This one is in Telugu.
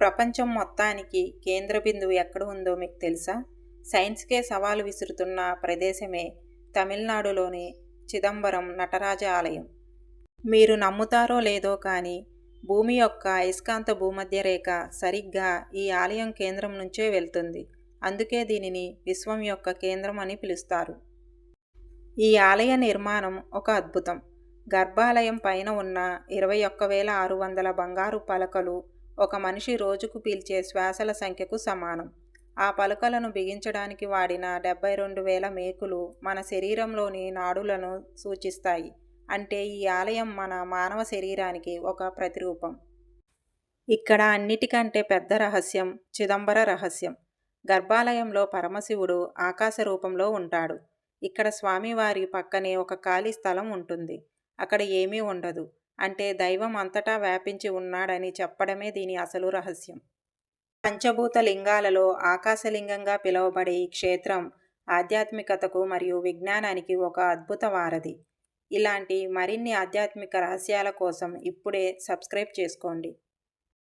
ప్రపంచం మొత్తానికి కేంద్ర బిందువు ఎక్కడ ఉందో మీకు తెలుసా? సైన్స్కే సవాలు విసురుతున్న ప్రదేశమే తమిళనాడులోని చిదంబరం నటరాజ ఆలయం. మీరు నమ్ముతారో లేదో కానీ భూమి యొక్క అయస్కాంత భూమధ్య రేఖ సరిగ్గా ఈ ఆలయం కేంద్రం నుంచే వెళ్తుంది. అందుకే దీనిని విశ్వం యొక్క కేంద్రం అని పిలుస్తారు. ఈ ఆలయ నిర్మాణం ఒక అద్భుతం. గర్భాలయం పైన ఉన్న 21,600 బంగారు పలకలు ఒక మనిషి రోజుకు పీల్చే శ్వాసల సంఖ్యకు సమానం. ఆ పలకలను బిగించడానికి వాడిన 72,000 మేకులు మన శరీరంలోని నాడులను సూచిస్తాయి. అంటే ఈ ఆలయం మన మానవ శరీరానికి ఒక ప్రతిరూపం. ఇక్కడ అన్నిటికంటే పెద్ద రహస్యం చిదంబర రహస్యం. గర్భాలయంలో పరమశివుడు ఆకాశ రూపంలో ఉంటాడు. ఇక్కడ స్వామివారి పక్కనే ఒక ఖాళీ స్థలం ఉంటుంది. అక్కడ ఏమీ ఉండదు. అంటే దైవం అంతటా వ్యాపించి ఉన్నాడని చెప్పడమే దీని అసలు రహస్యం. పంచభూత లింగాలలో ఆకాశలింగంగా పిలువబడే ఈ క్షేత్రం ఆధ్యాత్మికతకు మరియు విజ్ఞానానికి ఒక అద్భుత వారధి. ఇలాంటి మరిన్ని ఆధ్యాత్మిక రహస్యాల కోసం ఇప్పుడే సబ్స్క్రైబ్ చేసుకోండి.